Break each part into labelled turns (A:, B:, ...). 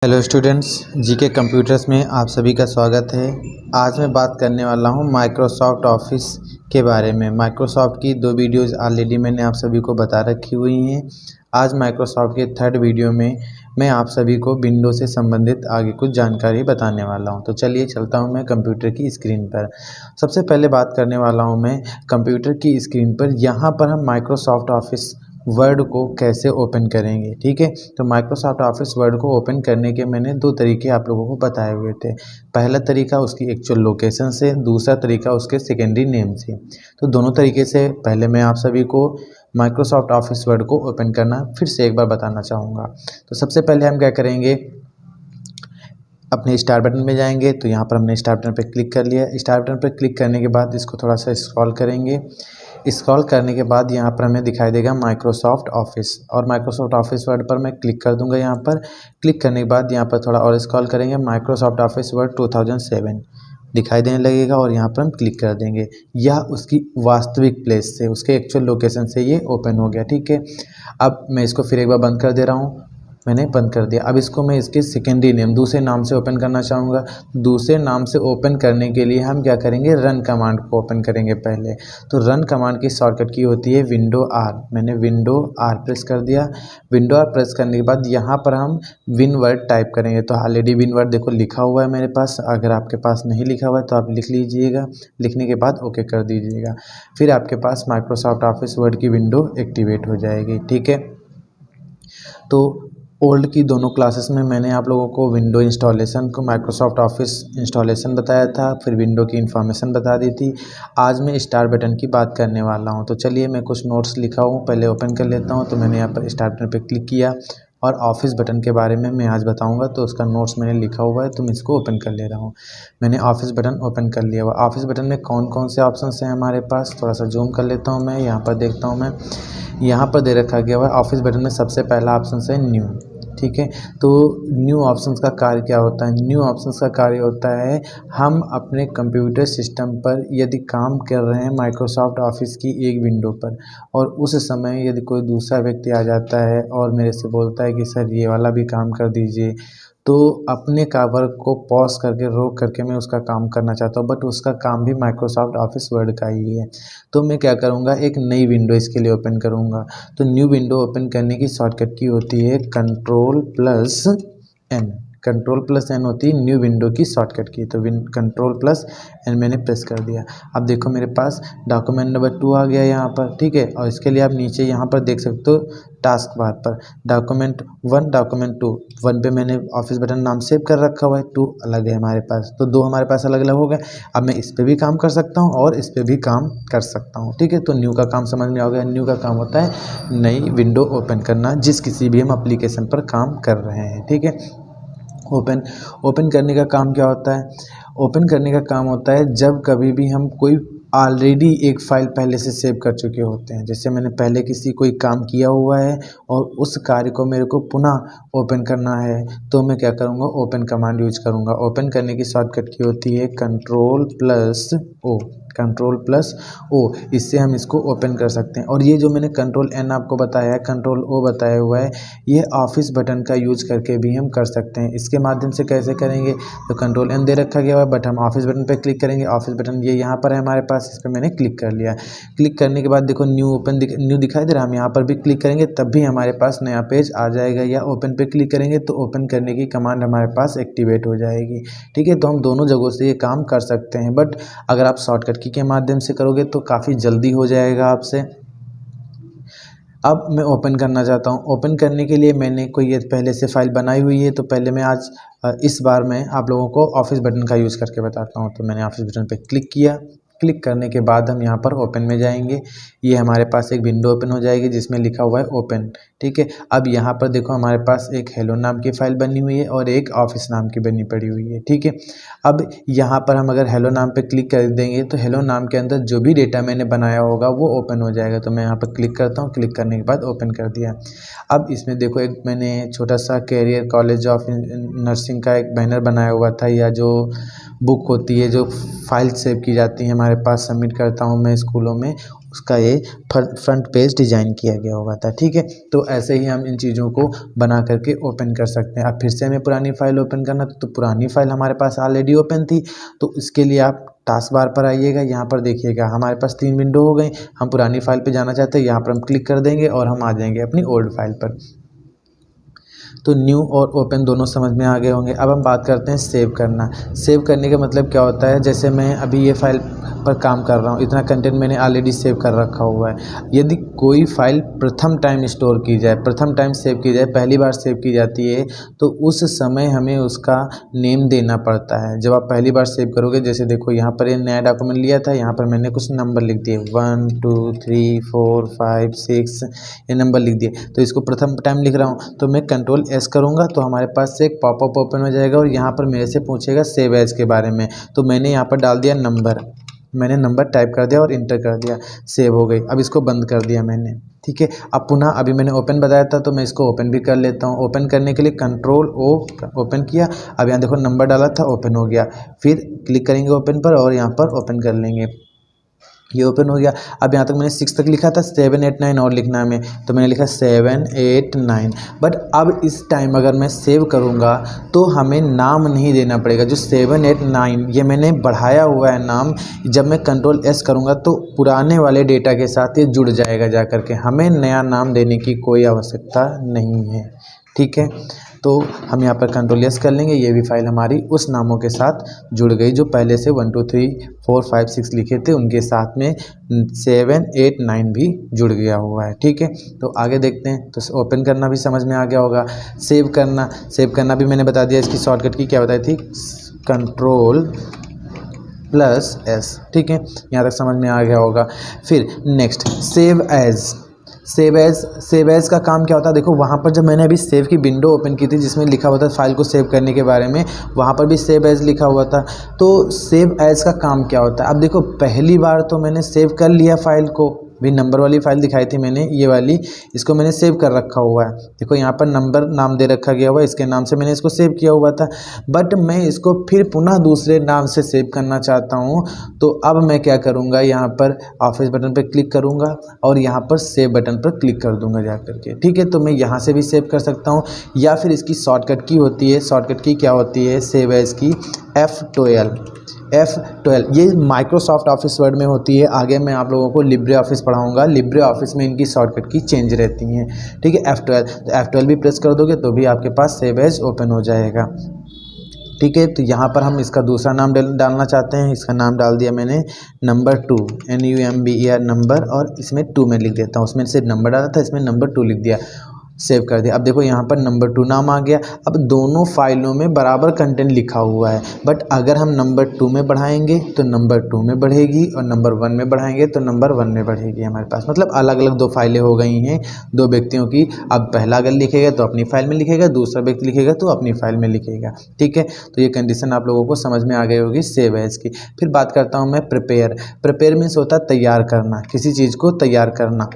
A: Hello students, GK computers में आप सभी का स्वागत है। आज मैं बात करने वाला हूं माइक्रोसॉफ्ट ऑफिस के बारे में। माइक्रोसॉफ्ट की 2 वीडियोज़ ऑलरेडी मैंने आप सभी को बता रखी हुई हैं। आज माइक्रोसॉफ्ट के 3rd वीडियो में मैं आप सभी को विंडो से संबंधित आगे कुछ जानकारी बताने वाला हूं। तो चलिए चलता हूं मैं कंप्यूटर की स्क्रीन पर। सबसे पहले बात करने वाला हूं मैं कंप्यूटर की स्क्रीन पर। यहाँ पर हम माइक्रोसॉफ्ट ऑफिस वर्ड को कैसे ओपन करेंगे, ठीक है। तो माइक्रोसॉफ्ट ऑफिस वर्ड को ओपन करने के मैंने 2 तरीके आप लोगों को बताए हुए थे। पहला तरीका उसकी एक्चुअल लोकेशन से, दूसरा तरीका उसके सेकेंडरी नेम से। तो दोनों तरीके से पहले मैं आप सभी को माइक्रोसॉफ्ट ऑफिस वर्ड को ओपन करना फिर से एक बार बताना चाहूँगा। तो सबसे पहले हम क्या करेंगे, अपने स्टार बटन में जाएंगे। तो यहाँ पर हमने स्टार बटन पर क्लिक कर लिया। स्टार बटन पर क्लिक करने के बाद इसको थोड़ा सा स्क्रॉल करेंगे। स्क्रॉल करने के बाद यहाँ पर हमें दिखाई देगा माइक्रोसॉफ्ट ऑफिस, और माइक्रोसॉफ्ट ऑफिस वर्ड पर मैं क्लिक कर दूंगा। यहाँ पर क्लिक करने के बाद यहाँ पर थोड़ा और स्क्रॉल करेंगे, माइक्रोसॉफ्ट ऑफिस वर्ड 2007 दिखाई देने लगेगा और यहाँ पर हम क्लिक कर देंगे। यह उसकी वास्तविक प्लेस से, उसके एक्चुअल लोकेशन से ये ओपन हो गया, ठीक है। अब मैं इसको फिर एक बार बंद कर दे रहा हूँ। मैंने बंद कर दिया। अब इसको मैं इसके सेकेंडरी नेम, दूसरे नाम से ओपन करना चाहूँगा। दूसरे नाम से ओपन करने के लिए हम क्या करेंगे, रन कमांड को ओपन करेंगे पहले। तो रन कमांड की शॉर्टकट की होती है विंडो आर। मैंने विंडो आर प्रेस कर दिया। विंडो आर प्रेस करने के बाद यहाँ पर हम विन वर्ड टाइप करेंगे। तो ऑलरेडी विन वर्ड देखो लिखा हुआ है मेरे पास। अगर आपके पास नहीं लिखा हुआ है तो आप लिख लीजिएगा। लिखने के बाद ओके कर दीजिएगा। फिर आपके पास माइक्रोसॉफ्ट ऑफिस वर्ड की विंडो एक्टिवेट हो जाएगी, ठीक है। तो ओल्ड की दोनों क्लासेस में मैंने आप लोगों को विंडो इंस्टॉलेशन को, माइक्रोसॉफ्ट ऑफिस इंस्टॉलेशन बताया था, फिर विंडो की इन्फॉर्मेशन बता दी थी। आज मैं स्टार बटन की बात करने वाला हूं। तो चलिए मैं कुछ नोट्स लिखा हूं, पहले ओपन कर लेता हूं। तो मैंने यहाँ पर स्टार बटन पर क्लिक किया और ऑफिस बटन के बारे में मैं आज बताऊंगा। तो उसका नोट्स मैंने लिखा हुआ है, तो मैं इसको ओपन कर ले रहा हूँ। मैंने ऑफिस बटन ओपन कर लिया हुआ। ऑफिस बटन में कौन कौन से ऑप्शन हैं हमारे पास, थोड़ा सा जूम कर लेता हूँ मैं। यहाँ पर देखता हूँ मैं, यहाँ पर दे रखा गया हुआ है ऑफिस बटन में सबसे पहला ऑप्शन है न्यू, ठीक है। तो न्यू ऑप्शंस का कार्य क्या होता है? न्यू ऑप्शंस का कार्य होता है, हम अपने कंप्यूटर सिस्टम पर यदि काम कर रहे हैं माइक्रोसॉफ्ट ऑफिस की एक विंडो पर, और उस समय यदि कोई दूसरा व्यक्ति आ जाता है और मेरे से बोलता है कि सर ये वाला भी काम कर दीजिए, तो अपने का वर्क को पॉज करके, रोक करके मैं उसका काम करना चाहता हूँ, बट उसका काम भी माइक्रोसॉफ्ट ऑफिस वर्ड का ही है। तो मैं क्या करूँगा, एक नई विंडो इसके लिए ओपन करूँगा। तो न्यू विंडो ओपन करने की शॉर्टकट की होती है Ctrl+N। Ctrl+N होती है न्यू विंडो की शॉर्टकट की। तो Ctrl+N मैंने प्रेस कर दिया। अब देखो मेरे पास डॉक्यूमेंट नंबर 2 आ गया यहाँ पर, ठीक है। और इसके लिए आप नीचे यहाँ पर देख सकते हो टास्क बार पर डॉक्यूमेंट 1, डॉक्यूमेंट 2। 1 पे मैंने ऑफिस बटन नाम सेव कर रखा हुआ है, 2 अलग है हमारे पास, तो 2 हमारे पास अलग अलग हो गए। अब मैं इस पर भी काम कर सकता हूँ और इस पर भी काम कर सकता हूँ, ठीक है। तो न्यू का काम समझ में आ गया। न्यू का काम होता है नई विंडो ओपन करना, जिस किसी भी हम एप्लीकेशन पर काम कर रहे हैं, ठीक है। ओपन करने का काम क्या होता है? ओपन करने का काम होता है जब कभी भी हम कोई ऑलरेडी एक फ़ाइल पहले से सेव कर चुके होते हैं। जैसे मैंने पहले किसी कोई काम किया हुआ है और उस कार्य को मेरे को पुनः ओपन करना है, तो मैं क्या करूँगा, ओपन कमांड यूज करूँगा। ओपन करने की शॉर्टकट की होती है Ctrl+O। Ctrl+O, इससे हम इसको ओपन कर सकते हैं। और ये जो मैंने Ctrl+N आपको बताया है, Ctrl+O बताया हुआ है, ये ऑफिस बटन का यूज करके भी हम कर सकते हैं। इसके माध्यम से कैसे करेंगे, तो Ctrl+N दे रखा गया हुआ है, बट हम ऑफिस बटन पर क्लिक करेंगे। ऑफिस बटन ये यहाँ पर है हमारे पास, इस पर मैंने क्लिक कर लिया। क्लिक करने के बाद देखो न्यू दिखाई दे रहा है। हम यहाँ पर भी क्लिक करेंगे तब भी हमारे पास नया पेज आ जाएगा, या ओपन पे क्लिक करेंगे तो ओपन करने की कमांड हमारे पास एक्टिवेट हो जाएगी, ठीक है। तो हम दोनों जगहों से ये काम कर सकते हैं, बट अगर आप शॉर्टकट की के माध्यम से करोगे तो काफ़ी जल्दी हो जाएगा आपसे। अब मैं ओपन करना चाहता हूँ। ओपन करने के लिए मैंने कोई ये पहले से फाइल बनाई हुई है, तो पहले मैं आज इस बार मैं आप लोगों को ऑफिस बटन का यूज़ करके बताता हूँ। तो मैंने ऑफिस बटन पे क्लिक किया। क्लिक करने के बाद हम यहाँ पर ओपन में जाएंगे। ये हमारे पास एक विंडो ओपन हो जाएगी जिसमें लिखा हुआ है ओपन, ठीक है। अब यहाँ पर देखो हमारे पास एक हेलो नाम की फ़ाइल बनी हुई है और एक ऑफिस नाम की बनी पड़ी हुई है, ठीक है। अब यहाँ पर हम अगर हेलो नाम पे क्लिक कर देंगे तो हेलो नाम के अंदर जो भी डेटा मैंने बनाया होगा वो ओपन हो जाएगा। तो मैं यहाँ पर क्लिक करता हूँ। क्लिक करने के बाद ओपन कर दिया। अब इसमें देखो एक मैंने छोटा सा कैरियर कॉलेज ऑफ नर्सिंग का एक बैनर बनाया हुआ था, या जो बुक होती है, जो फाइल सेव की जाती है हमारे पास, सबमिट करता हूँ मैं स्कूलों में, उसका ये फ्रंट पेज डिज़ाइन किया गया हुआ था। ठीक है, तो ऐसे ही हम इन चीज़ों को बना करके ओपन कर सकते हैं। अब फिर से हमें पुरानी फाइल ओपन करना, तो पुरानी फाइल हमारे पास ऑलरेडी ओपन थी, तो इसके लिए आप टास्क बार पर आइएगा। यहाँ पर देखिएगा हमारे पास 3 विंडो हो गई। हम पुरानी फाइल पे जाना चाहते हैं, यहाँ पर हम क्लिक कर देंगे और हम आ जाएंगे अपनी ओल्ड फाइल पर। तो न्यू और ओपन दोनों समझ में आ गए होंगे। अब हम बात करते हैं सेव करना। सेव करने का मतलब क्या होता है, जैसे मैं अभी ये फाइल पर काम कर रहा हूँ, इतना कंटेंट मैंने ऑलरेडी सेव कर रखा हुआ है। यदि कोई फाइल प्रथम टाइम स्टोर की जाए, प्रथम टाइम सेव की जाए, पहली बार सेव की जाती है, तो उस समय हमें उसका नेम देना पड़ता है। जब आप पहली बार सेव करोगे, जैसे देखो यहाँ पर ये नया डॉक्यूमेंट लिया था, यहाँ पर मैंने कुछ नंबर लिख दिए 1 2 3 4 5 6, ये नंबर लिख दिए। तो इसको प्रथम टाइम लिख रहा हूँ, तो मैं कंट्रोल एस करूँगा तो हमारे पास से एक पॉपअप ओपन हो जाएगा और यहाँ पर मेरे से पूछेगा सेव एज के बारे में। तो मैंने यहाँ पर डाल दिया नंबर, मैंने नंबर टाइप कर दिया और इंटर कर दिया, सेव हो गई। अब इसको बंद कर दिया मैंने। ठीक है, अब पुनः अभी मैंने ओपन बताया था, तो मैं इसको ओपन भी कर लेता हूँ। ओपन करने के लिए कंट्रोल ओ ओपन किया। अब यहाँ देखो नंबर डाला था, ओपन हो गया। फिर क्लिक करेंगे ओपन पर और यहाँ पर ओपन कर लेंगे, ये ओपन हो गया। अब यहाँ तक मैंने 6 तक लिखा था, 7 8 9 और लिखना है हमें, तो मैंने लिखा 7 8 9। बट अब इस टाइम अगर मैं सेव करूँगा तो हमें नाम नहीं देना पड़ेगा। जो 7 8 9 ये मैंने बढ़ाया हुआ है नाम, जब मैं कंट्रोल एस करूँगा तो पुराने वाले डेटा के साथ ये जुड़ जाएगा जा करके, हमें नया नाम देने की कोई आवश्यकता नहीं है। ठीक है, तो हम यहाँ पर कंट्रोल एस कर लेंगे, ये भी फाइल हमारी उस नामों के साथ जुड़ गई जो पहले से 1 2 3 4 5 6 लिखे थे, उनके साथ में 7 8 9 भी जुड़ गया हुआ है। ठीक है, तो आगे देखते हैं। तो ओपन करना भी समझ में आ गया होगा। सेव करना भी मैंने बता दिया। इसकी शॉर्टकट की क्या बताई थी, कंट्रोल प्लस एस। ठीक है, यहाँ तक समझ में आ गया होगा। फिर next save as. Save as का काम क्या होता है, देखो वहाँ पर जब मैंने अभी सेव की विंडो ओपन की थी जिसमें लिखा हुआ था फाइल को सेव करने के बारे में, वहाँ पर भी सेव एज लिखा हुआ था। तो सेव एज का काम क्या होता है, अब देखो पहली बार तो मैंने सेव कर लिया फाइल को, भी नंबर वाली फाइल दिखाई थी मैंने, ये वाली, इसको मैंने सेव कर रखा हुआ है। देखो यहाँ पर नंबर नाम दे रखा गया हुआ है, इसके नाम से मैंने इसको सेव किया हुआ था। बट मैं इसको फिर पुनः दूसरे नाम से सेव करना चाहता हूँ, तो अब मैं क्या करूँगा, यहाँ पर ऑफिस बटन पर क्लिक करूँगा और यहाँ पर सेव बटन पर क्लिक कर दूँगा जा करके। ठीक है, तो मैं यहाँ से भी सेव कर सकता हूँ, या फिर इसकी शॉर्टकट की होती है। शॉर्टकट की क्या होती है सेव एज की, F12। ये माइक्रोसॉफ्ट ऑफिस वर्ड में होती है। आगे मैं आप लोगों को लिब्रे ऑफिस पढ़ाऊंगा, लिब्रे ऑफिस में इनकी शॉर्टकट की चेंज रहती हैं। ठीक है, F12, तो F12 भी प्रेस कर दोगे तो भी आपके पास सेव एज ओपन हो जाएगा। ठीक है, तो यहाँ पर हम इसका दूसरा नाम डालना चाहते हैं। इसका नाम डाल दिया मैंने नंबर 2, NUMBER नंबर, और इसमें 2 में लिख देता हूँ। उसमें सिर्फ नंबर डाला था, इसमें नंबर 2 लिख दिया, सेव कर दिया। अब देखो यहाँ पर नंबर 2 नाम आ गया। अब दोनों फाइलों में बराबर कंटेंट लिखा हुआ है, बट अगर हम नंबर 2 में बढ़ाएंगे तो नंबर 2 में बढ़ेगी, और नंबर 1 में बढ़ाएंगे तो नंबर 1 में बढ़ेगी हमारे पास। मतलब अलग अलग 2 फाइलें हो गई हैं 2 व्यक्तियों की। अब पहला अगर लिखेगा तो अपनी फाइल में लिखेगा, दूसरा व्यक्ति लिखेगा तो अपनी फाइल में लिखेगा। ठीक है, तो ये कंडीशन आप लोगों को समझ में आ गई होगी सेव एज की। फिर बात करता हूँ मैं प्रिपेयर मीन्स होता है तैयार करना, किसी चीज़ को तैयार करना।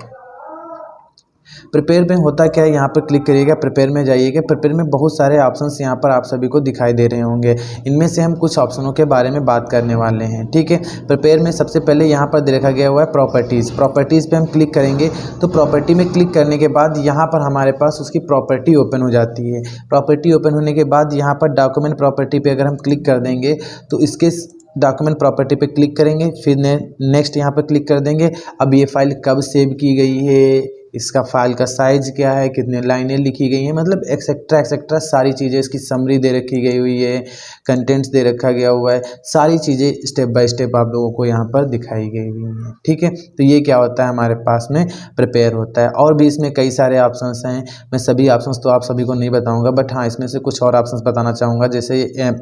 A: प्रिपेयर में होता क्या है, यहाँ पर क्लिक करिएगा, प्रिपेयर में जाइएगा। प्रिपेयर में बहुत सारे ऑप्शंस यहाँ पर आप सभी को दिखाई दे रहे होंगे। इनमें से हम कुछ ऑप्शनों के बारे में बात करने वाले हैं। ठीक है, प्रिपेयर में सबसे पहले यहाँ पर देखा गया हुआ है प्रॉपर्टीज़ पे हम क्लिक करेंगे। तो प्रॉपर्टी में क्लिक करने के बाद यहाँ पर हमारे पास उसकी प्रॉपर्टी ओपन हो जाती है। प्रॉपर्टी ओपन होने के बाद यहाँ पर डॉक्यूमेंट प्रॉपर्टी पर अगर हम क्लिक कर देंगे तो इसके डॉक्यूमेंट प्रॉपर्टी पे क्लिक करेंगे, फिर नेक्स्ट यहाँ पर क्लिक कर देंगे। अब ये फाइल कब सेव की गई है, इसका फाइल का साइज क्या है, कितने लाइनें लिखी गई हैं, मतलब एक्सेट्रा सारी चीज़ें, इसकी समरी दे रखी गई हुई है, कंटेंट्स दे रखा गया हुआ है, सारी चीज़ें स्टेप बाय स्टेप आप लोगों को यहाँ पर दिखाई गई हुई हैं। ठीक है, तो ये क्या होता है हमारे पास में प्रिपेयर होता है। और भी इसमें कई सारे ऑप्शंस हैं, मैं सभी ऑप्शंस तो आप सभी को नहीं बताऊँगा, बट हाँ इसमें से कुछ और ऑप्शंस बताना चाहूँगा। जैसे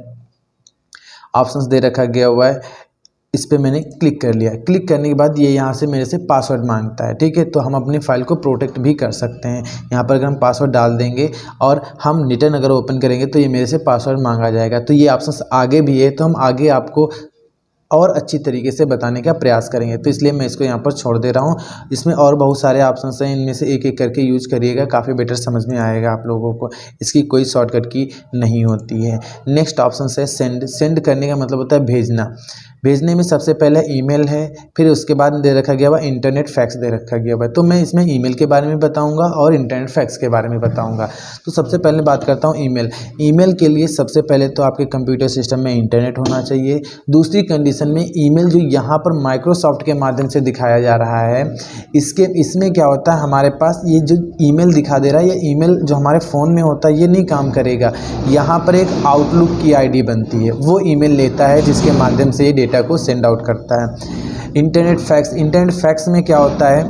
A: ऑप्शंस दे रखा गया हुआ है, इस पर मैंने क्लिक कर लिया। क्लिक करने के बाद ये यहाँ से मेरे से पासवर्ड मांगता है। ठीक है, तो हम अपनी फाइल को प्रोटेक्ट भी कर सकते हैं। यहाँ पर अगर हम पासवर्ड डाल देंगे और हम रिटर्न अगर ओपन करेंगे तो ये मेरे से पासवर्ड मांगा जाएगा। तो ये ऑप्शंस आगे भी है, तो हम आगे आपको और अच्छी तरीके से बताने का प्रयास करेंगे, तो इसलिए मैं इसको यहाँ पर छोड़ दे रहा हूँ। इसमें और बहुत सारे ऑप्शंस हैं, इनमें से एक एक करके यूज करिएगा, काफ़ी बेटर समझ में आएगा आप लोगों को। इसकी कोई शॉर्टकट की नहीं होती है। नेक्स्ट ऑप्शन है सेंड। सेंड करने का मतलब होता है भेजना। भेजने में सबसे पहले ईमेल है, फिर उसके बाद दे रखा गया हुआ इंटरनेट फैक्स दे रखा गया हुआ है। तो मैं इसमें ईमेल के बारे में बताऊंगा और इंटरनेट फैक्स के बारे में बताऊंगा। तो सबसे पहले बात करता हूं ईमेल। ईमेल के लिए सबसे पहले तो आपके कंप्यूटर सिस्टम में इंटरनेट होना चाहिए। दूसरी कंडीशन में ईमेल जो यहाँ पर माइक्रोसॉफ्ट के माध्यम से दिखाया जा रहा है, इसमें क्या होता है, हमारे पास ये जो ईमेल दिखा दे रहा है, ये ईमेल जो हमारे फ़ोन में होता है ये नहीं काम करेगा। यहाँ पर एक आउटलुक की आईडी बनती है, वो ईमेल लेता है जिसके माध्यम से ये डेटा को सेंड आउट करता है। इंटरनेट फैक्स में क्या होता है,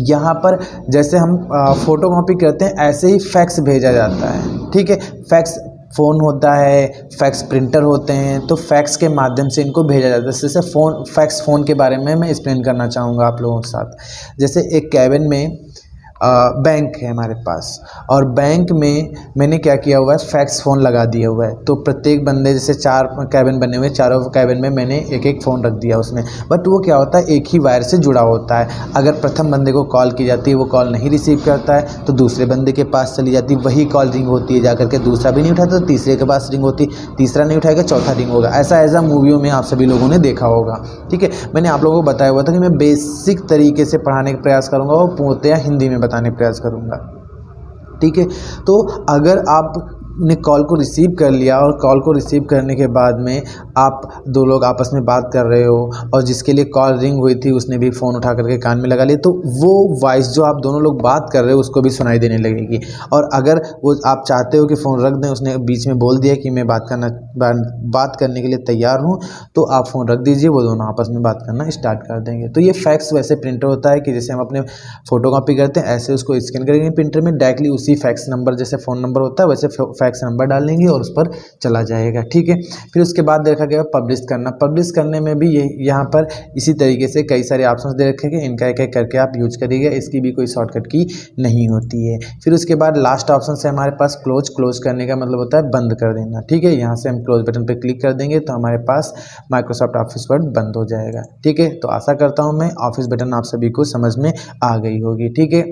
A: यहाँ पर जैसे हम फ़ोटो कॉपी करते हैं ऐसे ही फैक्स भेजा जाता है। ठीक है, फैक्स फ़ोन होता है, फैक्स प्रिंटर होते हैं, तो फैक्स के माध्यम से इनको भेजा जाता है। जैसे फैक्स फ़ोन के बारे में मैं एक्सप्लेन करना चाहूँगा आप लोगों के साथ। जैसे एक कैबिन में बैंक है हमारे पास, और बैंक में मैंने क्या किया हुआ है, फैक्स फ़ोन लगा दिया हुआ है। तो प्रत्येक बंदे, जैसे 4 कैबिन बने हुए, चारों कैबिन में मैंने एक एक फ़ोन रख दिया उसमें, बट वो क्या होता है, एक ही वायर से जुड़ा होता है। अगर प्रथम बंदे को कॉल की जाती है, वो कॉल नहीं रिसीव करता है, तो दूसरे बंदे के पास चली जाती है, वही कॉल रिंग होती है, जाकर के दूसरा भी नहीं उठाता तो तीसरे के पास रिंग होती, तीसरा नहीं उठाएगा चौथा रिंग होगा। ऐसा मूवियों में आप सभी लोगों ने देखा होगा। ठीक है, मैंने आप लोगों को बताया हुआ था कि मैं बेसिक तरीके से पढ़ाने का प्रयास करूँगा और पूर्णतया हिंदी में बताने का प्रयास करूँगा। ठीक है, तो अगर आपने कॉल को रिसीव कर लिया और कॉल को रिसीव करने के बाद में आप दो लोग आपस में बात कर रहे हो और जिसके लिए कॉल रिंग हुई थी उसने भी फ़ोन उठा करके कान में लगा लिया, तो वो वॉइस जो आप दोनों लोग बात कर रहे हो उसको भी सुनाई देने लगेगी। और अगर वो आप चाहते हो कि फ़ोन रख दें, उसने बीच में बोल दिया कि मैं बात करने के लिए तैयार हूँ, तो आप फ़ोन रख दीजिए, वो दोनों आपस में बात करना स्टार्ट कर देंगे। तो ये फैक्स वैसे प्रिंटर होता है कि जैसे हम अपने फ़ोटोकॉपी करते हैं ऐसे उसको स्कैन करेंगे प्रिंटर में, डायरेक्टली उसी फैक्स नंबर, जैसे फ़ोन नंबर होता है वैसे फैक्स नंबर डाल देंगे और उस पर चला जाएगा। ठीक है, फिर उसके बाद देखा गया पब्लिश करना। पब्लिश करने में भी यहाँ पर इसी तरीके से कई सारे ऑप्शंस दे रखे हैं, इनका एक एक करके आप यूज करिएगा, इसकी भी कोई शॉर्टकट की नहीं होती है। फिर उसके बाद लास्ट ऑप्शन से हमारे पास क्लोज करने का मतलब होता है बंद कर देना। ठीक है, यहाँ से हम क्लोज बटन पर क्लिक कर देंगे तो हमारे पास माइक्रोसॉफ्ट ऑफिस वर्ड बंद हो जाएगा। ठीक है, तो आशा करता हूँ मैं ऑफिस बटन आप सभी को समझ में आ गई होगी। ठीक है,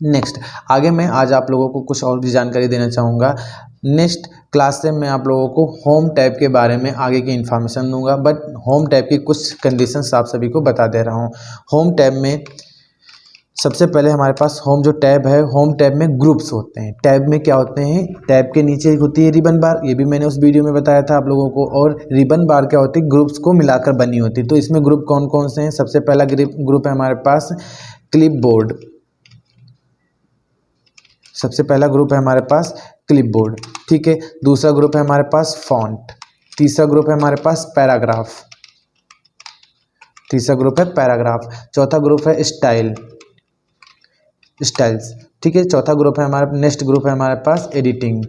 A: नेक्स्ट आगे मैं आज आप लोगों को कुछ और भी जानकारी देना चाहूँगा। नेक्स्ट क्लास से मैं आप लोगों को होम टैब के बारे में आगे की इन्फॉर्मेशन दूंगा, बट होम टैब की कुछ कंडीशंस आप सभी को बता दे रहा हूँ। होम टैब में सबसे पहले हमारे पास होम जो टैब है, होम टैब में ग्रुप्स होते हैं। टैब में क्या होते हैं, टैब के नीचे होती है रिबन बार, ये भी मैंने उस वीडियो में बताया था आप लोगों को। और रिबन बार क्या होती है, ग्रुप्स को मिलाकर बनी होती है। तो इसमें ग्रुप कौन कौन से हैं, सबसे पहला ग्रुप है हमारे पास क्लिपबोर्ड। सबसे पहला ग्रुप है हमारे पास क्लिपबोर्ड। ठीक है, दूसरा ग्रुप है हमारे पास फॉन्ट। तीसरा ग्रुप है हमारे पास पैराग्राफ। चौथा ग्रुप है स्टाइल्स। ठीक है, चौथा ग्रुप है हमारा, नेक्स्ट ग्रुप है हमारे पास एडिटिंग।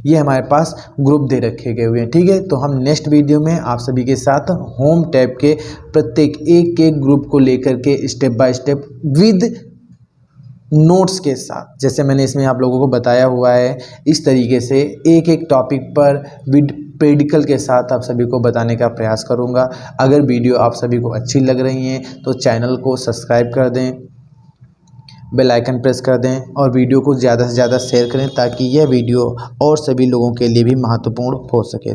A: ये हमारे पास ग्रुप दे रखे गए हुए हैं। ठीक है, तो हम नेक्स्ट वीडियो में आप सभी के साथ होम टैब के प्रत्येक एक ग्रुप को लेकर के step by step with notes के साथ, जैसे मैंने इसमें आप लोगों को बताया हुआ है, इस तरीके से एक एक टॉपिक पर विद प्रैक्टिकल के साथ आप सभी को बताने का प्रयास करूंगा। अगर वीडियो आप सभी को अच्छी लग रही है तो चैनल को सब्सक्राइब कर दें, बेल आइकन प्रेस कर दें और वीडियो को ज़्यादा से ज़्यादा शेयर करें ताकि यह वीडियो और सभी लोगों के लिए भी महत्वपूर्ण हो सके।